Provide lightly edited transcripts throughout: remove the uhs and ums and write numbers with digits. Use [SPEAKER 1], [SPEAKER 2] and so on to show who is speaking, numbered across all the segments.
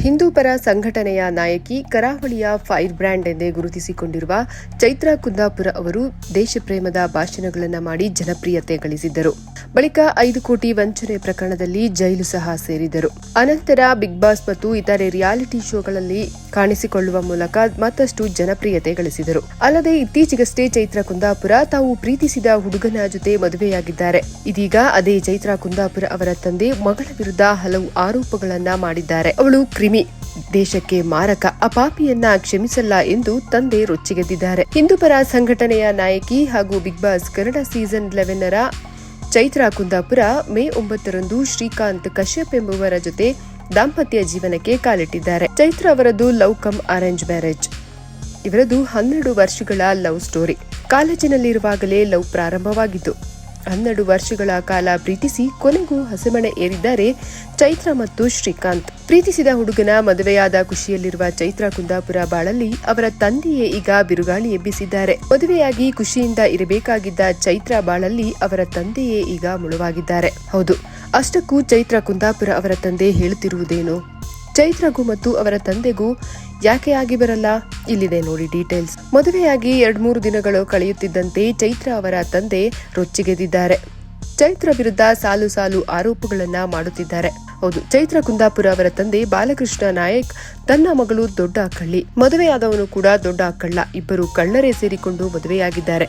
[SPEAKER 1] ಹಿಂದೂ ಪರ ಸಂಘಟನೆಯ ನಾಯಕಿ, ಕರಾವಳಿಯ ಫೈರ್ ಬ್ರ್ಯಾಂಡ್ ಎಂದೇ ಗುರುತಿಸಿಕೊಂಡಿರುವ ಚೈತ್ರಾ ಕುಂದಾಪುರ ಅವರು ದೇಶಪ್ರೇಮದ ಭಾಷಣಗಳನ್ನು ಮಾಡಿ ಜನಪ್ರಿಯತೆ ಗಳಿಸಿದ್ದರು. ಬಳಿಕ 5 ಕೋಟಿ ವಂಚನೆ ಪ್ರಕರಣದಲ್ಲಿ ಜೈಲು ಸಹ ಸೇರಿದರು. ಅನಂತರ ಬಿಗ್ ಬಾಸ್ ಮತ್ತು ಇತರೆ ರಿಯಾಲಿಟಿ ಶೋಗಳಲ್ಲಿ ಕಾಣಿಸಿಕೊಳ್ಳುವ ಮೂಲಕ ಮತ್ತಷ್ಟು ಜನಪ್ರಿಯತೆ ಗಳಿಸಿದರು. ಅಲ್ಲದೆ ಇತ್ತೀಚೆಗಷ್ಟೇ ಚೈತ್ರಾ ಕುಂದಾಪುರ ತಾವು ಪ್ರೀತಿಸಿದ ಹುಡುಗನ ಜೊತೆ ಮದುವೆಯಾಗಿದ್ದಾರೆ. ಇದೀಗ ಅದೇ ಚೈತ್ರಾ ಕುಂದಾಪುರ ಅವರ ತಂದೆ ಮಗಳ ವಿರುದ್ಧ ಹಲವು ಆರೋಪಗಳನ್ನ ಮಾಡಿದ್ದಾರೆ. ಅವಳು ಕ್ರಿಮಿ, ದೇಶಕ್ಕೆ ಮಾರಕ, ಅಪಾಪಿಯನ್ನ ಕ್ಷಮಿಸಲ್ಲ ಎಂದು ತಂದೆ ರೊಚ್ಚಿಗೆದ್ದಿದ್ದಾರೆ. ಹಿಂದೂಪರ ಸಂಘಟನೆಯ ನಾಯಕಿ ಹಾಗೂ ಬಿಗ್ ಬಾಸ್ ಕನ್ನಡ ಸೀಸನ್ 11ರ ಚೈತ್ರಾ ಕುಂದಾಪುರ ಮೇ 9ರಂದು ಶ್ರೀಕಾಂತ್ ಕಶ್ಯಪ್ ಎಂಬುವರ ಜೊತೆ ದಾಂಪತ್ಯ ಜೀವನಕ್ಕೆ ಕಾಲಿಟ್ಟಿದ್ದಾರೆ. ಚೈತ್ರಾ ಅವರದ್ದು ಲವ್ ಕಮ್ ಅರೇಂಜ್ ಮ್ಯಾರೇಜ್. ಇವರದು 12 ವರ್ಷಗಳ ಲವ್ ಸ್ಟೋರಿ. ಕಾಲೇಜಿನಲ್ಲಿರುವಾಗಲೇ ಲವ್ ಪ್ರಾರಂಭವಾಗಿತ್ತು. 12 ವರ್ಷಗಳ ಕಾಲ ಪ್ರೀತಿಸಿ ಕೊನೆಗೂ ಹಸೆಮಣೆ ಏರಿದ್ದಾರೆ ಚೈತ್ರಾ ಮತ್ತು ಶ್ರೀಕಾಂತ್. ಪ್ರೀತಿಸಿದ ಹುಡುಗನ ಮದುವೆಯಾದ ಖುಷಿಯಲ್ಲಿರುವ ಚೈತ್ರಾ ಕುಂದಾಪುರ ಬಾಳಲ್ಲಿ ಅವರ ತಂದೆಯೇ ಈಗ ಬಿರುಗಾಳಿ ಎಬ್ಬಿಸಿದ್ದಾರೆ. ಮದುವೆಯಾಗಿ ಖುಷಿಯಿಂದ ಇರಬೇಕಾಗಿದ್ದ ಚೈತ್ರಾ ಬಾಳಲ್ಲಿ ಅವರ ತಂದೆಯೇ ಈಗ ಮುಳುವಾಗಿದ್ದಾರೆ. ಹೌದು, ಅಷ್ಟಕ್ಕೂ ಚೈತ್ರಾ ಕುಂದಾಪುರ ಅವರ ತಂದೆ ಹೇಳುತ್ತಿರುವುದೇನು? ಚೈತ್ರಾಗೂ ಮತ್ತು ಅವರ ತಂದೆಗೂ ಯಾಕೆ ಆಗಿ ಬರಲ್ಲ? ಇಲ್ಲಿದೆ ನೋಡಿ ಡೀಟೇಲ್ಸ್. ಮದುವೆಯಾಗಿ 2-3 ದಿನಗಳು ಕಳೆಯುತ್ತಿದ್ದಂತೆ ಚೈತ್ರಾ ಅವರ ತಂದೆ ರೊಚ್ಚಿಗೆದ್ದಿದ್ದಾರೆ. ಚೈತ್ರಾ ವಿರುದ್ಧ ಸಾಲು ಸಾಲು ಆರೋಪಗಳನ್ನ ಮಾಡುತ್ತಿದ್ದಾರೆ. ಹೌದು, ಚೈತ್ರಾ ಕುಂದಾಪುರ ಅವರ ತಂದೆ ಬಾಲಕೃಷ್ಣ ನಾಯಕ್ ತನ್ನ ಮಗಳು ದೊಡ್ಡ ಕಳ್ಳಿ, ಮದುವೆಯಾದವನು ಕೂಡ ದೊಡ್ಡ ಕಳ್ಳ, ಇಬ್ಬರು ಕಳ್ಳರೇ ಸೇರಿಕೊಂಡು ಮದುವೆಯಾಗಿದ್ದಾರೆ.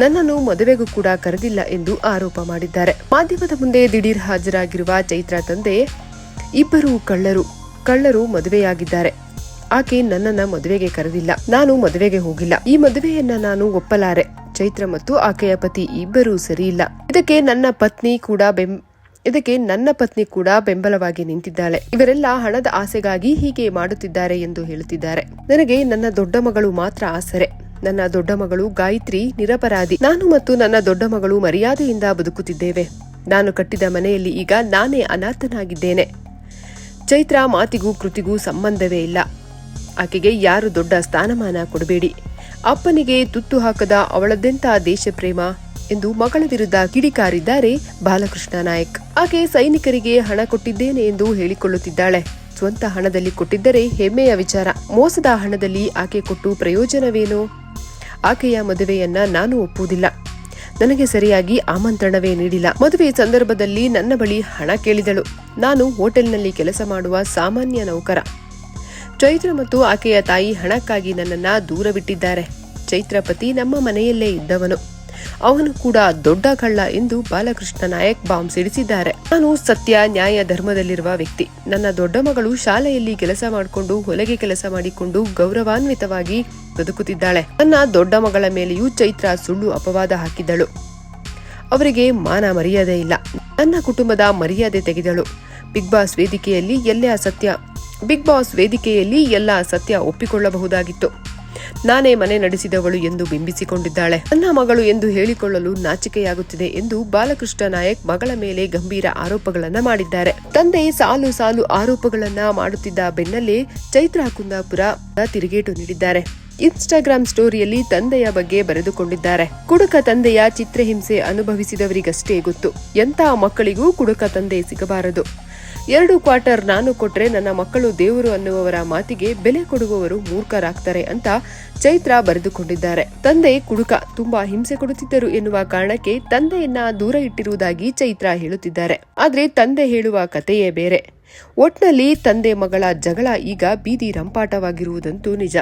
[SPEAKER 1] ನನ್ನನ್ನು ಮದುವೆಗೂ ಕೂಡ ಕರೆದಿಲ್ಲ ಎಂದು ಆರೋಪ ಮಾಡಿದ್ದಾರೆ. ಮಾಧ್ಯಮದ ಮುಂದೆ ದಿಢೀರ್ ಹಾಜರಾಗಿರುವ ಚೈತ್ರಾ ತಂದೆ, ಇಬ್ಬರು ಕಳ್ಳರು ಮದುವೆಯಾಗಿದ್ದಾರೆ. ಆಕೆ ನನ್ನನ್ನ ಮದುವೆಗೆ ಕರೆದಿಲ್ಲ, ನಾನು ಮದುವೆಗೆ ಹೋಗಿಲ್ಲ. ಈ ಮದುವೆಯನ್ನ ನಾನು ಒಪ್ಪಲಾರೆ. ಚೈತ್ರಾ ಮತ್ತು ಆಕೆಯ ಪತಿ ಇಬ್ಬರೂ ಸರಿಯಿಲ್ಲ. ಇದಕ್ಕೆ ನನ್ನ ಪತ್ನಿ ಕೂಡ ಬೆಂಬಲವಾಗಿ ನಿಂತಿದ್ದಾಳೆ. ಇವರೆಲ್ಲ ಹಣದ ಆಸೆಗಾಗಿ ಹೀಗೆ ಮಾಡುತ್ತಿದ್ದಾರೆ ಎಂದು ಹೇಳುತ್ತಿದ್ದಾರೆ. ನನಗೆ ನನ್ನ ದೊಡ್ಡ ಮಗಳು ಮಾತ್ರ ಆಸರೆ. ನನ್ನ ದೊಡ್ಡ ಮಗಳು ಗಾಯತ್ರಿ ನಿರಪರಾಧಿ. ನಾನು ಮತ್ತು ನನ್ನ ದೊಡ್ಡ ಮಗಳು ಮರ್ಯಾದೆಯಿಂದ ಬದುಕುತ್ತಿದ್ದೇವೆ. ನಾನು ಕಟ್ಟಿದ ಮನೆಯಲ್ಲಿ ಈಗ ನಾನೇ ಅನಾಥನಾಗಿದ್ದೇನೆ. ಚೈತ್ರಾ ಮಾತಿಗೂ ಕೃತಿಗೂ ಸಂಬಂಧವೇ ಇಲ್ಲ. ಆಕೆಗೆ ಯಾರು ದೊಡ್ಡ ಸ್ಥಾನಮಾನ ಕೊಡಬೇಡಿ. ಅಪ್ಪನಿಗೆ ತುತ್ತು ಹಾಕದ ಅವಳದ್ದೆಂತ ದೇಶಪ್ರೇಮ ಎಂದು ಮಗಳ ವಿರುದ್ಧ ಕಿಡಿಕಾರಿದ್ದಾರೆ ಬಾಲಕೃಷ್ಣ ನಾಯಕ್. ಆಕೆ ಸೈನಿಕರಿಗೆ ಹಣ ಕೊಟ್ಟಿದ್ದೇನೆ ಎಂದು ಹೇಳಿಕೊಳ್ಳುತ್ತಿದ್ದಾಳೆ. ಸ್ವಂತ ಹಣದಲ್ಲಿ ಕೊಟ್ಟಿದ್ದರೆ ಹೆಮ್ಮೆಯ ವಿಚಾರ. ಮೋಸದ ಹಣದಲ್ಲಿ ಆಕೆ ಕೊಟ್ಟು ಪ್ರಯೋಜನವೇನು? ಆಕೆಯ ಮದುವೆಯನ್ನ ನಾನು ಒಪ್ಪುವುದಿಲ್ಲ. ನನಗೆ ಸರಿಯಾಗಿ ಆಮಂತ್ರಣವೇ ನೀಡಿಲ್ಲ. ಮದುವೆ ಸಂದರ್ಭದಲ್ಲಿ ನನ್ನ ಬಳಿ ಹಣ ಕೇಳಿದಳು. ನಾನು ಹೋಟೆಲ್ನಲ್ಲಿ ಕೆಲಸ ಮಾಡುವ ಸಾಮಾನ್ಯ ನೌಕರ. ಚೈತ್ರಾ ಮತ್ತು ಆಕೆಯ ತಾಯಿ ಹಣಕ್ಕಾಗಿ ನನ್ನನ್ನ ದೂರವಿಟ್ಟಿದ್ದಾರೆ. ಚೈತ್ರಾ ಪತಿ ನಮ್ಮ ಮನೆಯಲ್ಲೇ ಇದ್ದವನು. ಅವನು ಕೂಡ ದೊಡ್ಡ ಕಳ್ಳ ಎಂದು ಬಾಲಕೃಷ್ಣ ನಾಯಕ್ ಬಾಂಬ್ ಸಿಡಿಸಿದ್ದಾರೆ. ನಾನು ಸತ್ಯ, ನ್ಯಾಯ, ಧರ್ಮದಲ್ಲಿರುವ ವ್ಯಕ್ತಿ. ನನ್ನ ದೊಡ್ಡ ಮಗಳು ಶಾಲೆಯಲ್ಲಿ ಕೆಲಸ ಮಾಡಿಕೊಂಡು ಹೊಲಗೆ ಕೆಲಸ ಮಾಡಿಕೊಂಡು ಗೌರವಾನ್ವಿತವಾಗಿ ಬದುಕುತ್ತಿದ್ದಾಳೆ. ನನ್ನ ದೊಡ್ಡ ಮಗಳ ಮೇಲೆಯೂ ಚೈತ್ರಾ ಸುಳ್ಳು ಅಪವಾದ ಹಾಕಿದ್ದಳು. ಅವರಿಗೆ ಮಾನ ಮರ್ಯಾದೆ ಇಲ್ಲ. ನನ್ನ ಕುಟುಂಬದ ಮರ್ಯಾದೆ ತೆಗೆದಳು. ಬಿಗ್ ಬಾಸ್ ವೇದಿಕೆಯಲ್ಲಿ ಎಲ್ಲ ಸತ್ಯ ಒಪ್ಪಿಕೊಳ್ಳಬಹುದಾಗಿತ್ತು. ನಾನೇ ಮನೆ ನಡೆಸಿದವಳು ಎಂದು ಬಿಂಬಿಸಿಕೊಂಡಿದ್ದಾಳೆ. ನನ್ನ ಮಗಳು ಎಂದು ಹೇಳಿಕೊಳ್ಳಲು ನಾಚಿಕೆಯಾಗುತ್ತಿದೆ ಎಂದು ಬಾಲಕೃಷ್ಣ ನಾಯಕ್ ಮಗಳ ಮೇಲೆ ಗಂಭೀರ ಆರೋಪಗಳನ್ನ ಮಾಡಿದ್ದಾರೆ. ತಂದೆ ಸಾಲು ಸಾಲು ಆರೋಪಗಳನ್ನ ಮಾಡುತ್ತಿದ್ದ ಬೆನ್ನಲ್ಲೇ ಚೈತ್ರಾ ಕುಂದಾಪುರ ತಿರುಗೇಟು ನೀಡಿದ್ದಾರೆ. ಇನ್ಸ್ಟಾಗ್ರಾಮ್ ಸ್ಟೋರಿಯಲ್ಲಿ ತಂದೆಯ ಬಗ್ಗೆ ಬರೆದುಕೊಂಡಿದ್ದಾರೆ. ಕುಡುಕ ತಂದೆಯ ಚಿತ್ರಹಿಂಸೆ ಅನುಭವಿಸಿದವರಿಗಷ್ಟೇ ಗೊತ್ತು. ಎಂಥ ಮಕ್ಕಳಿಗೂ ಕುಡುಕ ತಂದೆ ಸಿಗಬಾರದು. 2 ಕ್ವಾರ್ಟರ್ ನಾನು ಕೊಟ್ರೆ ನನ್ನ ಮಕ್ಕಳು ದೇವರು ಅನ್ನುವವರ ಮಾತಿಗೆ ಬೆಲೆ ಕೊಡುವವರು ಮೂರ್ಖರಾಗ್ತಾರೆ ಅಂತ ಚೈತ್ರಾ ಬರೆದುಕೊಂಡಿದ್ದಾರೆ. ತಂದೆ ಕುಡುಕ, ತುಂಬಾ ಹಿಂಸೆ ಕೊಡುತ್ತಿದ್ದರು ಎನ್ನುವ ಕಾರಣಕ್ಕೆ ತಂದೆಯನ್ನ ದೂರ ಇಟ್ಟಿರುವುದಾಗಿ ಚೈತ್ರಾ ಹೇಳುತ್ತಿದ್ದಾರೆ. ಆದ್ರೆ ತಂದೆ ಹೇಳುವ ಕಥೆಯೇ ಬೇರೆ. ಒಟ್ನಲ್ಲಿ ತಂದೆ ಮಗಳ ಜಗಳ ಈಗ ಬೀದಿ ರಂಪಾಟವಾಗಿರುವುದಂತೂ ನಿಜ.